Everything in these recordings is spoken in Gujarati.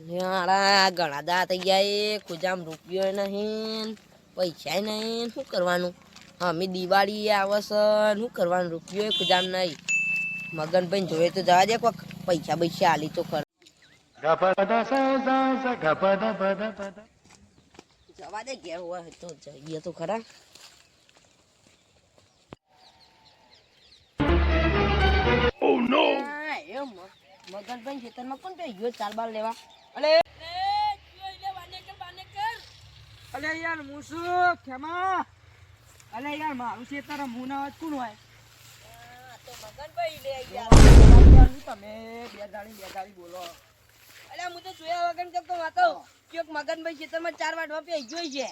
યારા ઘણા દા થઈ ગયા એ ખુજામ રૂપિયો નહીં પૈસા નહીં શું કરવાનું અમે દિવાળી આવે છે શું કરવાનું રૂપિયો ખુજામ નહીં મગનભાઈ જોયે તો જવા દે કોક પૈસા પૈસા આલી તો ખર જવા દે ઘેર હોય તો જઈએ તો ખરા મગનભાઈ ખેતરમાં કોણ પે ગયો ચાર બાર લેવા અલે અલે યાર હું શું ખેમા અલે યાર મારું ખેતર હું ના કોણ હોય તો મગનભાઈ લે યાર તમે બે દાડી બોલો અલે હું તો જોયા વગર કેમ તો વાતો ક્યોક મગનભાઈ ખેતરમાં ચાર વાટવા પે ગયો છે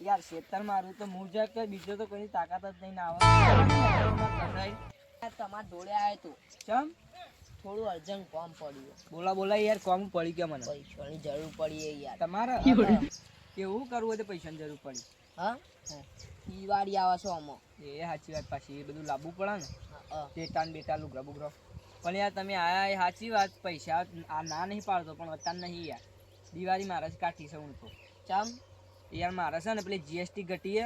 યાર ખેતર મારું તો મુજબ કે બીજો તો કોઈ તાકાત જ નહીં આવે તમાર ઢોળે આવ્યો તો ચમ થોડું અર્જન્ટ કામ પડ્યું બોલા યાર કોમ પડી ગયા મને પૈસાની જરૂર પડી યાર તમારે કેવું કરવું હોય તો પૈસાની જરૂર પડી હા દિવાળી આવે છે આમાં એ સાચી વાત પાછી એ બધું લાવવું પડે ને ટેટા ને બેટા લુગરા બુગરો પણ યાર તમે આયા એ સાચી વાત પૈસા આ ના નહીં પાડતો પણ અત્યારે નહીં યાર દિવાળી મારે જ કાઢી છે હું તો ચમ યાર મારે છે ને પેલી જીએસટી ઘટીએ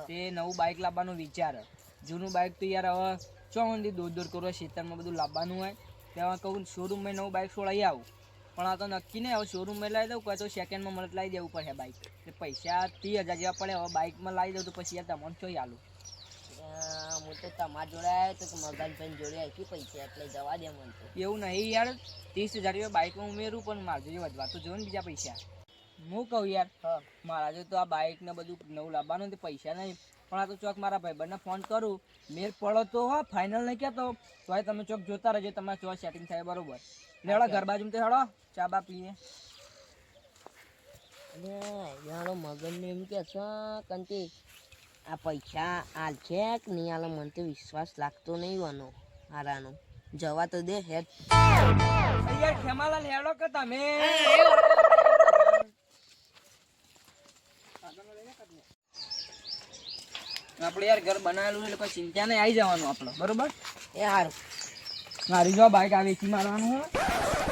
તે નવું બાઇક લાવવાનો વિચાર જૂનું બાઇક તો યાર હવે ચોમંદી દોડ કરો ખેતરમાં બધું લાવવાનું હોય ત્યાં કહું શોરૂમમાં નવું બાઇક છોડાવી આવું પણ આ તો નક્કી નહીં હવે શોરૂમમાં લાવી દઉં કોઈ તો સેકન્ડમાં મને લાવી દેવું પડે બાઇક એટલે પૈસા 30,000 જેવા પડે હવે બાઇકમાં લાવી દઉં તો પછી યાર તમને ચોઈ આલું હું તો તમારા જોડે આવ્યો તો મગનભાઈ જોડે આવી પૈસા એટલે જવા દે મને તો એવું નહીં યાર 30,000 રૂપિયા બાઇકમાં ઉમેરું પણ મારા જોડે વધવા તો જો ને બીજા પૈસા હું કહું યાર મારા જો તો આ બાઇક ને બધું નવું લાવવાનું તે પૈસા નહીં પણ આ તો ચોક મારા ભાઈબંધને ફોન કરું મેર પડો તો હા ફાઇનલ નહીં કહેતો તો તમે ચોક જોતા રહેજો તમારે ચોક સેટિંગ થાય બરોબર લેવડો ઘર બાજુ તો હેડો ચા બા પીએ યારો મગનને એમ કે છે કંતી આ પૈસા હાલ છે કે નહીં હાલ મને તો વિશ્વાસ લાગતો નહીં વાનો હારાનો જવા તો દે હેડ યાર ખેમાલાલ હેડો કે તમે આપણે યાર ઘર બનાવેલું એટલે કોઈ ચિંતા નહીં આવી જવાનું આપણે બરોબર એ હારું મારી જો બાઈક આ વેચી મારવાનું હોય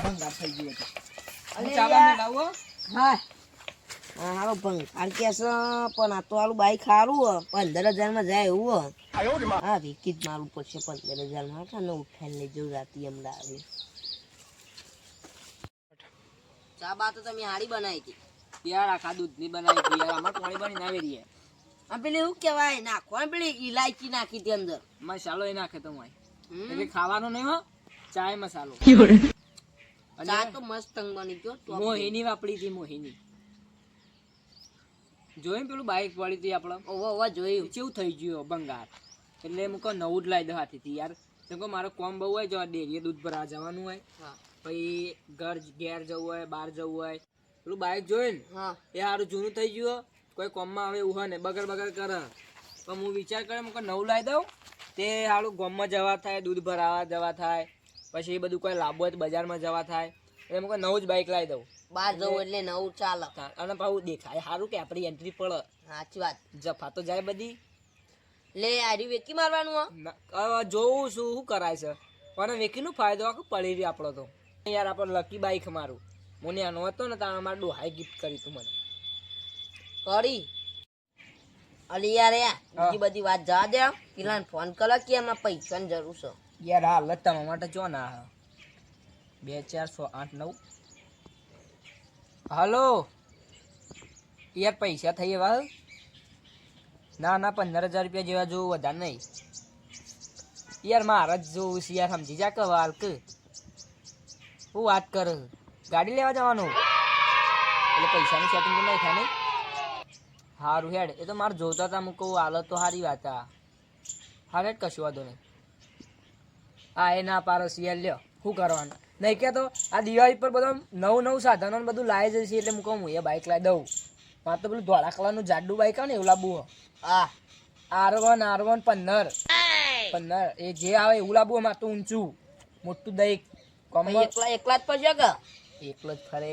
ભંગાર થઈ ગયું હતું ચાબા લાવો હા હારો ભંગાર કે છે પણ આ તો હાલું બાઈક સારું હો 15,000 જાય એવું હો હા વેચી જ મારું પડશે 15,000 માં ને ઉઠાઈને લઈ જવું રાતી અમદાવાદ ચા બા તો તમે હારી બનાવી હતી યાર આખા દૂધની બનાવી હતી યાર અમારે પાણી બની ના વેરી આ પેલી શું કહેવાય નાખવાનું પેલી ઇલાયચી નાખી હતી અંદર મસાલો એ નાખે તો એટલે ખાવાનું નહીં હો ચાય મસાલો ચા તો મસ્ત તંગ બની ગયો મોહિની વાપરી હતી મોહિની જોયું પેલું બાઈક પડી હતી આપણે ઓવા જોયું કેવું થઈ ગયું ભંગાર એટલે હું કહું નવું જ લાવી દઉં હાથેથી યાર કેમ કે મારો કોમ બહુ હોય જો ડેરીએ દૂધ ભરવા જવાનું હોય પછી ઘેર જવું હોય બહાર જવું હોય પેલું બાઈક જોયું ને એ સારું જૂનું થઈ ગયું કોઈ કોમમાં આવે એવું હોય ને બગર કરે પણ હું વિચાર કરે હું નવું લાવી દઉં તે સારું ગામમાં જવા થાય દૂધ ભરાવા જવા થાય પછી એ બધું કોઈ લાવવું હોય તો બજારમાં જવા થાય એટલે હું નવું જ બાઈક લાવી દઉં બહાર જવું એટલે નવું ચાલે અને પાછું દેખાય સારું કે આપણી એન્ટ્રી પડે સાચી વાત જફા તો જાય બધી લે આરી વેકી મારવાનું જોવું શું કરાય છે પણ વેકીનું ફાયદો આખું પડી રહ્યો આપણો તો યાર આપણો લકી બાઈક મારું મને આનો હતો ને તારે મારે ડોહાઈ ગિફ્ટ કરી તું મને કરી અલી યાર બીજી બધી વાત જવા દે પેલા ફોન કરો કે એમાં પૈસાની જરૂર છે યાર હાલ તમારા માટે જો ના 2 4 6 8 9 હાલો યાર પૈસા થઈ એવા ના 15,000 રૂપિયા જેવા જોવું વધારે નહીં યાર મારા જ જોવું છે યાર સમજી જા કે હાલ કે હું વાત કર ગાડી લેવા જવાનું એટલે પૈસાની સેટિંગ તો નહીં થાય નહીં સારું હેડ એ તો મારે જોતા હતા હું કહું હાલત તો સારી વાત હાલ હેડ કશું વાંધો નહીં હા એ ના પારસ યાર લ્યો શું કરવાનું નહીં કે તો આ દિવાળી પર બધા નવું સાધનો બધું લાવી જશે એટલે હું કહું હું એ બાઇક લાવી દઉં મારે તો પેલું ધોળા કલરનું જાડું બાઇક આવે ને એવું લાવવું હા R1 15 એ જે આવે એવું લાવવું મારે તો ઊંચું મોટું દઈક એકલા જ પડશે કે એકલો જ ફરે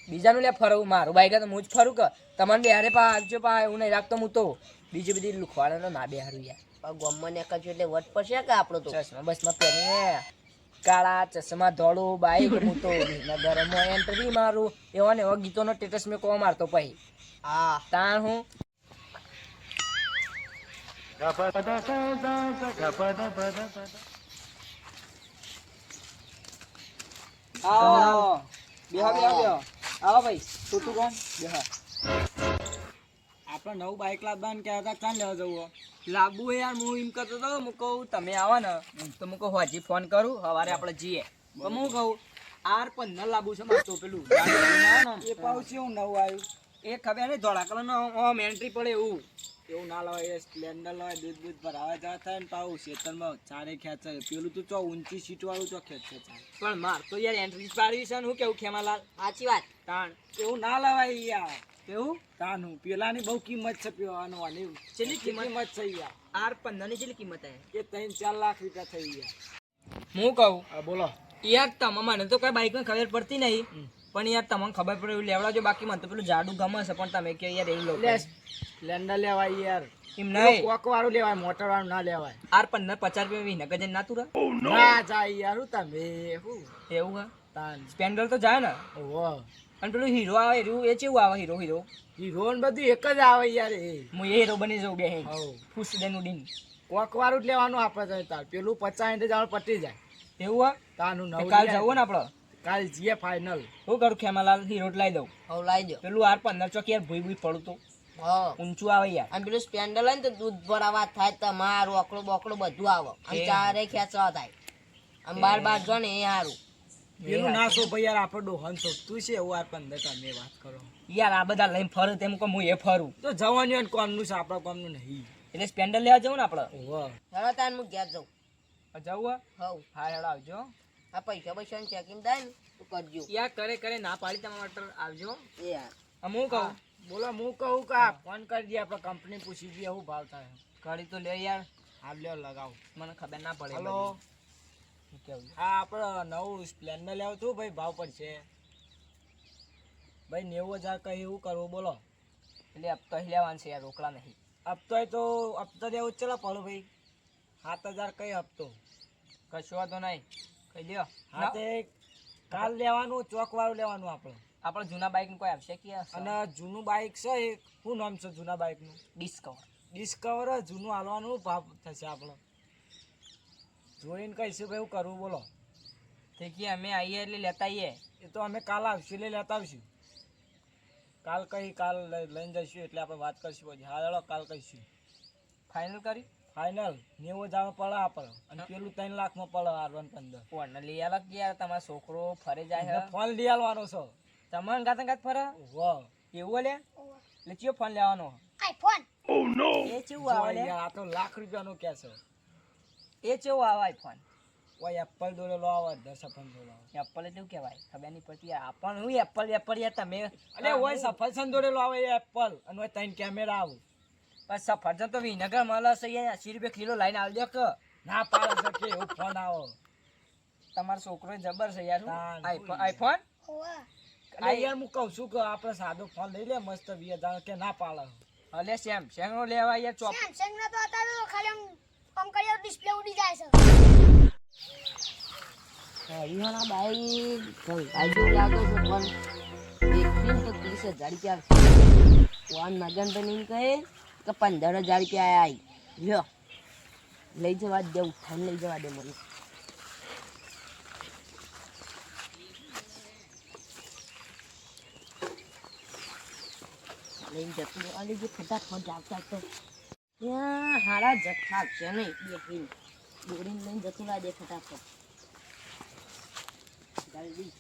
બીજાનું લે ફરવું મારું બાઈક તો હું જ ફરું કે તમારે બેહારે પા આવજો પા એવું નહીં રાખતો હું તો બીજી બધી લુખવાડે ના બેહારું યાર ગમમાં ને કચ્યું એટલે વટ પડશે કે આપણો તો બસમાં પહેરીને કાળા ચશ્મા ધોળું બાઈક હું તો નગરમાં એન્ટ્રી મારું એવા ને એવા ગીતોનો સ્ટેટસ મેં કોવા મારતો પછી હા તાણ હું આવો બેહો બેહો બેહો આવો ભાઈ છોટું કોણ બેહો આપણે નવું બાઇક લાવવાનું કહેતા હતા ક્યાં લેવા જવું લાંબુ હે યાર હું એમ કરતો હતો હું કહું તમે આવો ને તો હું કહું હજી ફોન કરું સવારે આપણે જઈએ પણ હું કહું R15 લાંબુ છે મારે તો પેલું ગાડી લઈને આવે ને એ પાઉં છે હું નવું આવ્યું એ ખબર નહીં ધોળા કલરનો આમ એન્ટ્રી પડે એવું એવું ના લવાય એ સ્પ્લેન્ડર લવાય દૂધ ભરાવા જવા થાય ને પાઉં ખેતરમાં ચારે ખેંચાય પેલું તો ચો ઊંચી સીટ વાળું ચો ખેંચે ચાલે પણ માર તો યાર એન્ટ્રી પાડવી છે ને હું કેવું ખેમાલાલ સાચી વાત તાણ એવું ના લવાય યાર કેવું તાનું પેલાની બહુ કિંમત છે પેવાનું આની કેટલી કિંમત છે યાર R15 ની કેટલી કિંમત હે એ 3-4 લાખ રૂપિયા થઈ ગયા હું કહું હા બોલો યાર મને તો કઈ બાઈક ખબર પડતી નહીં પણ યાર તમને ખબર પડે એવું લેવડાવજો બાકી મને તો પેલું જાડું ગમે છે પણ તમે કે યાર એવું લો સ્પ્લેન્ડર લેવાય યાર એમ નહીં કોક વાળું લેવાય મોટર વાળું ના લેવાય R15 50 રૂપિયા વિનગર જઈને ના તુરા ના જાય યાર હું તમે હું એવું હા તાન સ્પેન્ડર તો જાય ને ઓહો અને પેલું હીરો આવે એ કેવું આવે હીરો હીરો ને બધું એક જ આવે યાર એ હું એ હીરો બની જાઉં બે હવ ફૂસ દેનું ઉડીને કોક વાળું જ લેવાનું આપણે તો તાર પેલું 50 જણ પટી જાય એવું હા તાનું તો નવું કાલ લઈ જવું ને આપણે કાલ જીએ ફાઇનલ શું કરું ખેમાલાલ હીરો જ લાવી દઉં હવે લાવી દો પેલું R15 ચોક યાર ભૂઈ પડું તો હા ઊંચું આવે યાર અને પેલું સ્પેન્ડલ હોય ને તો દૂધ ભરાવા થાય તમારું ઓકડો બોકડો બધું આવે અને ચારે ખેંચવા થાય આમ બાર જો ને એ સારું પેલું ના સો ભાઈ યાર આપણે ડોહન સો તું છે એવું 15 તમે વાત કરો યાર આ બધા લઈને ફરું તેમ કહું હું એ ફરું તો જવાનું હોય ને કોમનું છે આપણા કોમનું નહીં એટલે સ્પેન્ડર લેવા જવું ને આપણે ઓહો ચાલો તાન હું ઘેર જાઉં જવું હવ હા હેડો આવજો આ પૈસા ચેકિંગ થાય ને તો કરજો યાર કરે ના પાડી તમારા માટે આવજો એ યાર હું કહું બોલો હું કહું કે ફોન કરી દઈએ આપણે કંપની પૂછી દઈએ શું ભાવ થાય ઘડી તો લે યાર હાલ લ્યો લગાવ મને ખબર ના પડે હલો શું કેવું હા આપણે નવું સ્પ્લેન્ડર લેવું છું ભાઈ ભાવ પડશે ભાઈ 90,000 કઈ એવું કરવું બોલો એટલે હપ્તો લેવાનું છે યાર રોકડા નહીં હપ્તો લેવું ચલો પડો ભાઈ 7,000 કઈ હપ્તો કશો વાંધો નહીં કહી દો હા તે કાલ લેવાનું ચોક વાળું લેવાનું આપણે જૂના બાઈક કોઈ આવશે કે અને જૂનું બાઇક છે એ શું નામ છે જૂના બાઇકનું ડિસ્કવર જૂનું હાલવાનું ભાવ થશે આપણો જોઈને કહીશું ભાઈ એવું કરવું બોલો તે કે અમે આવીએ એટલે લેતા આવીએ એ તો અમે કાલ આવશું એટલે લેતા આવશું કાલ લઈને જઈશું એટલે આપણે વાત કરીશું પછી હા ચાલો કાલ કહીશું ફાઇનલ કરી ફાઇનલ 90,000 પડે આપણે અને પેલું 3 લાખમાં પડે R15 ફોન લઈ આલો કે યાર તમારો છોકરો ફરે જાય છે ફોન લઈ આવવાનો છો તમારે ગાત ફરે વાહ એવું લે એટલે ચિયો ફોન લેવાનો આઈફોન એ કેવું આવે લે યાર આ તો લાખ રૂપિયાનો કે છે એ કેવું આવે આઈફોન ઓય એપલ દોરેલો આવે 10 દોરેલો એપલ એટલે શું કહેવાય ખબર નહીં પડતી યાર આપણને હું એપલ યાર તમે અરે ઓય સફરજન દોરેલો આવે એપલ અને ઓય 3 કેમેરા આવે બસ સફરજન તો વિનેગર મળે છે યાર 80 રૂપિયા કિલો લઈને આવજો કે ના પાડે છે કે એવું ફોન આવો તમારો છોકરો જબર છે યાર તાન. આઈફોન હોવા અરે યાર હું કહું છું કે આપણે સાદો ફોન લઈ લે મસ્ત 20,000 કે ના પાડે અલે સેમસંગ નો લેવા યાર ચોપ સેમસંગ ના તો અત્યારે તો ખાલી આમ કરીએ ડિસ્પ્લે ઉડી જાય છે હરિયાણા બાઈક આજુ લાગે છે પણ એકદમ તો 30,000 રૂપિયા વાન મગનભાઈ એમ કહે કે 15,000 રૂપિયા આવી લ્યો લઈ જવા દે ઉઠાઈને લઈ જવા દે મને લઈને જતું રહેવા જે ફટાફટ આવતા તો ત્યાં હારા જથ્થા છે નહીં બે દોડીને લઈને જતું રહેવા દે ફટાફટ જલ્દી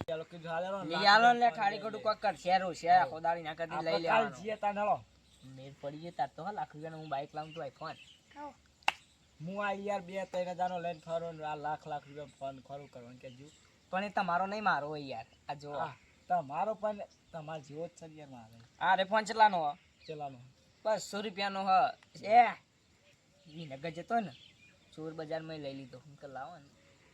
ચાલો કીધું હાલ હેડો. લઈ આલો ને લે ખાડી ખોટું કોક કર શેરો છે ખોદાડી ના કરતી લઈ આપણે કાલ લેવાનો જઈએ તાન હેડો. મેર પડી જાય તાર તો હા લાખ રૂપિયાનું હું બાઈક લાવું તો આઈફોન હું આ યાર 2-3 હજારનો લઈને ફરો ને આ લાખ રૂપિયા ફોન ખરું કરવાનું કે જો પણ એ તમારો નહીં મારો હોય યાર આ જો તમારો પણ તમાર જેવો જ છે યાર મારે આ રે ફોન ચલાનો હ ચલાનો 500 રૂપિયાનો હ એ વિનગર જતો ને ચોર બજારમાં લઈ લીધો હું તો લાવો ને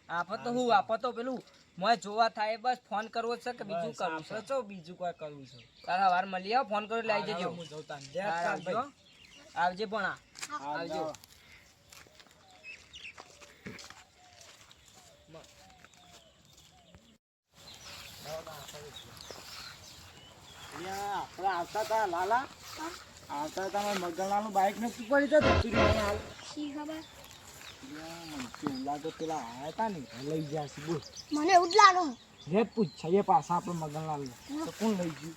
આપો તો પેલું મોય જોવા થાય બસ ફોન કરવો છે કે બીજું કરવું છે તો બીજું કોઈ કરવું છે તારા વાર મળી આવો ફોન કરી લઈ જજો હું જઉં તાન. આવજો આવજે પણ આવજો આપણે આવતા હતા લાલા આવતા હતા મગનલાલનું બાઇક ને શું પડી જતું હતું રે હાલ શી ખબર મને તો પેલા આવ્યા હતા ને લઈ ગયા છે બોલ મને એવું જ લાગે રે પૂછાઈએ પાછા આપણે મગનલાલ તો કોણ લઈ ગયું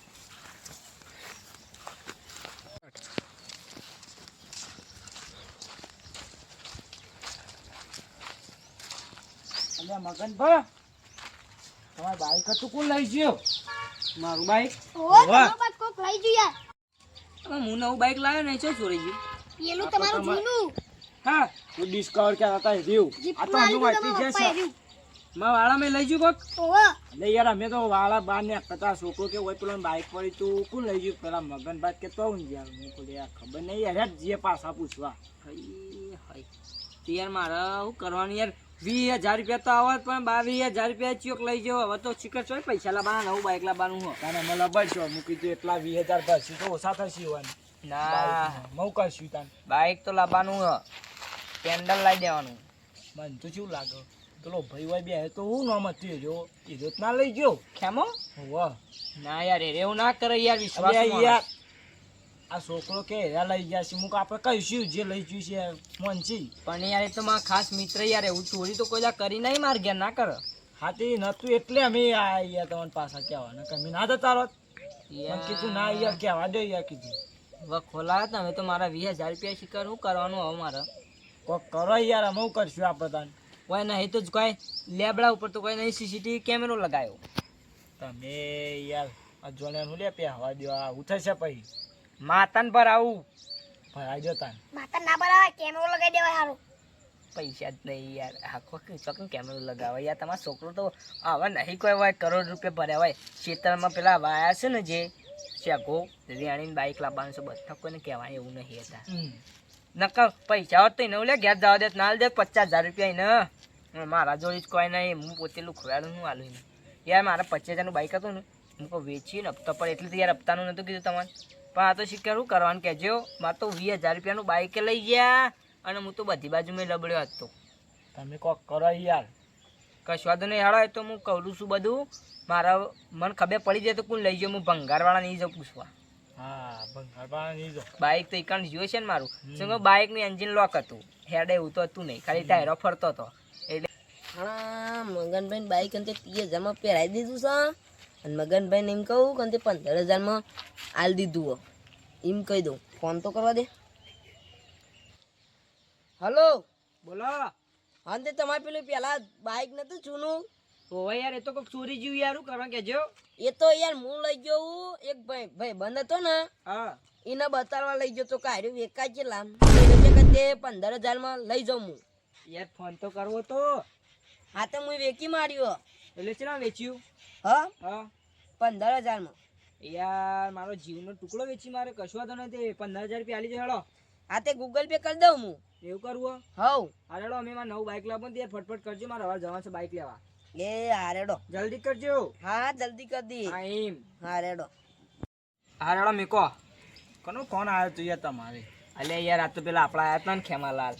અલ્યા મગનભા તમારું બાઈક હતું કોણ લઈ ગયો મારું બાઈક ઓ તમારો બાદ કોક લઈ જો યાર હું નવું બાઈક લાવ્યો ને ચો ચોરી ગયું પેલું તમારું જૂનું હા તું ડિસ્કવર ક્યાં હતા રહ્યું આ તો હજુ વાંચી જશે મારા વાળા મેં લઈ ગયું કોક ઓહો એટલે યાર અમે તો વાળા બાર ને કતા છોકરો કે હોય પેલો બાઈક પડી તું કોણ લઈ ગયું પેલા મગનભાઈ કે તો યાર હું કહું યાર ખબર નહીં યાર જે પાછા પૂછવા યાર મારે શું કરવાનું યાર 20,000 રૂપિયા તો આવત પણ 22,000 રૂપિયા ચોક લઈ જાવ હવે તો ચીકર છો પૈસા લાવવાના નવું બાઈક લાવવાનું હો તારે અમે લબડશો મૂકી દો એટલા 20,000 ભરશું તો ઓછા થશે હોવાનું ના મઉ કરશું તાન બાઈક તો લાવવાનું હો પેન્ડલ લાવી દેવાનું મને તો શું લાગે પેલો ભાઈ હોય બે તો હું નામ હતું એ જો ના લઈ ગયો ખેમો વાહ ના યાર એવું ના કરે યાર અરે વિશ્વાસ યાર આ છોકરો કે હેરા લઈ ગયા છે મુક આપણે કહીશું જે લઈ ગયું છે મોનસી પણ યાર એ તો મારા ખાસ મિત્ર યાર એવું ચોરી તો કોઈ કરી નહીં માર ગયા ના કર હાથી નતું એટલે અમે આ યાર તમને પાછા કહેવાના કે અમે ના જતા રોત મને કીધું ના યાર કહેવા દે યાર કીધું હવે ખોલાયા તમે તો મારા 20,000 રૂપિયા શિકાર શું કરવાનું હવે મારે કોક કરો યાર અમે કરશું આપણે તાન કોઈ નહીં તો કોઈ લેબડા ઉપર તો કોઈ નહીં સીસીટીવી કેમેરો લગાવ્યો તમે યાર અજવાણ્યા નું લે પહેવા દો આ ઉઠશે પછી માતાન પર આવું ભરાઈ દો તાન માતા ના બરાબર કેમેરો લગાવી દેવાય હારું પૈસા જ નહીં યાર આખો ચોકન કેમેરો લગાવે યાર તમારો છોકરો તો હવે નહીં કોઈ હોય કરોડ રૂપિયા ભર્યા હોય ખેતરમાં પેલા વાયા છે ને જે શેગો રેણીને બાઈક લાવવાનું છે બધા કોઈને કહેવાય એવું નહીં હતા નકર પૈસા હોત તો એને લે ઘેર જવા દે ના દે 50,000 રૂપિયા એને મારા જોડે જ કોઈ નહીં હું પોતે લુખવાડું હું આલું એને યાર મારા 25,000નું બાઈક હતું ને હું કહું વેચીને હપ્તા પર એટલે તો યાર હપ્તાનું નહોતું કીધું તમારે પણ આ તો શીખર શું કરવાનું કહેજો મારે તો 20,000 રૂપિયાનું બાઈકે લઈ ગયા અને હું તો બધી બાજુ મેં લબડ્યો હતો તમે કોક કરો યાર કશું વાંધો નહીં હાડો એ તો હું કહું છું બધું મારા મને ખબર પડી જાય તો કોણ લઈ ગયો હું ભંગારવાળા નહીં જાઉં પૂછવા હા ભંગારવાળા નહીં જો બાઈક તો એકણ જોયું છે ને મારું શું કહું બાઈકનું એન્જિન લોક હતું હેડ એવું તો હતું નહીં ખાલી ટાયરો ફરતો હતો એટલે હા મગનભાઈ બાઈક અંતે 30,000 પહેરાવી દીધું છે અને મગનભાઈને એમ કહું કે અંતે 15,000 આલ દીધું હો એમ કહી દઉં ફોન તો કરવા દે હલો બોલો અંતે તમારે પેલું પેલા બાઈક નતું જૂનું હોવે યાર એ તો કોઈક ચોરી જેવું યાર શું કરવા કહેજો એ તો યાર હું લઈ ગયો એક ભાઈ બંધ હતો ને હા એને બતાડવા લઈ ગયો તો કાઢ્યું વેકાય છે લામ 15,000 લઈ જાઉં હું યાર ફોન તો કરવો તો હા તો હું વેકી માર્યો એટલે ચેલા વેચ્યું હા હા 15,000 યાર મારો જીવનો ટુકડો વેચી મારે કશું વાંધો નથી 15,000 રૂપિયા આલી જાય હેડો હા તે ગૂગલ પે કરી દઉં હું એવું કરવું હવ હા હેડો અમે મારે નવું બાઈક લાવો ને યાર ફટફટ કરજો મારે હવે જવાનું છે બાઈક લેવા એ હા રેડો જલ્દી કરજો હા જલ્દી કરી દી હા એમ હા રેડો હા હેડો મેકો કોનો ફોન આવ્યો તો યાર તમારે અલે યાર આ તો પેલા આપણા આયા હતા ને ખેમાલાલ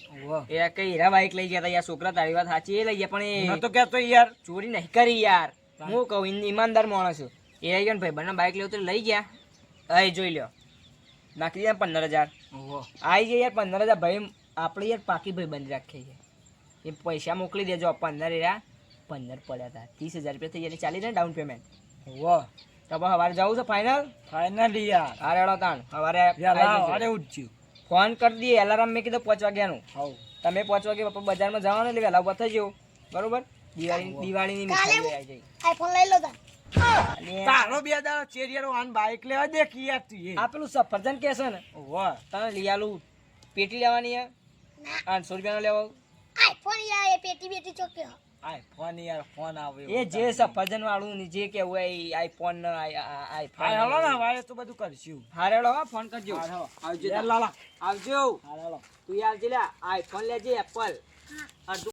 એ કઈ હીરા બાઈક લઈ ગયા હતા યાર છોકરા તારી વાત સાચી એ લઈ ગયા પણ હું તો કહેતો યાર ચોરી નહીં કરી યાર હું કહું ઈમાનદાર માણસ છું એ આવી ગયો ને ભાઈ બંને બાઈક લેવું તો લઈ ગયા અહીં જોઈ લ્યો નાખી દે 15,000 આવી જાય યાર 15,000 ભાઈ આપણે યાર પાકી ભાઈ બંધ રાખીએ છે એ પૈસા મોકલી દેજો 15 રહ્યા 15 પડ્યા હતા 30,000 રૂપિયા થઈ જાય ચાલી જાય ડાઉન પેમેન્ટ વાહ તો હવે સવારે જવું છે ફાઇનલ ફાઇનલી યાર હા રેડો તાણ સવારે યાર ઉઠ્યું ફોન કરી દઈએ એલાર્મ મેં કીધું 5 વાગ્યાનું હવ તમે 5 વાગે પપ્પા બજારમાં જવાનું એટલે વહેલા ઉભા થઈ જવું બરોબર દિવાળીની મીઠાઈ આવી જાય આઈફોન લઈ લો તા અને તારો બે દાડા ચેરિયરો આન બાઈક લેવા દે કે યાર તું એ આ પેલું સફરજન કે છે ને વાહ તને લઈ આલું પેટી લેવાની હે 800 રૂપિયાનો લેવો આઈફોન યાર એ પેટી બેટી ચોકે આય ફોન યાર ફોન આવે એ જે સફરજન વાળું ને જે કેવું હોય આઈફોન આઈફોન હા હલો ને હવે તો બધું કરશું હા રેડો હા ફોન કરજો આવજો યાર લાલા આવજો હા હલો તું યાર લે આઈફોન લેજે એપલ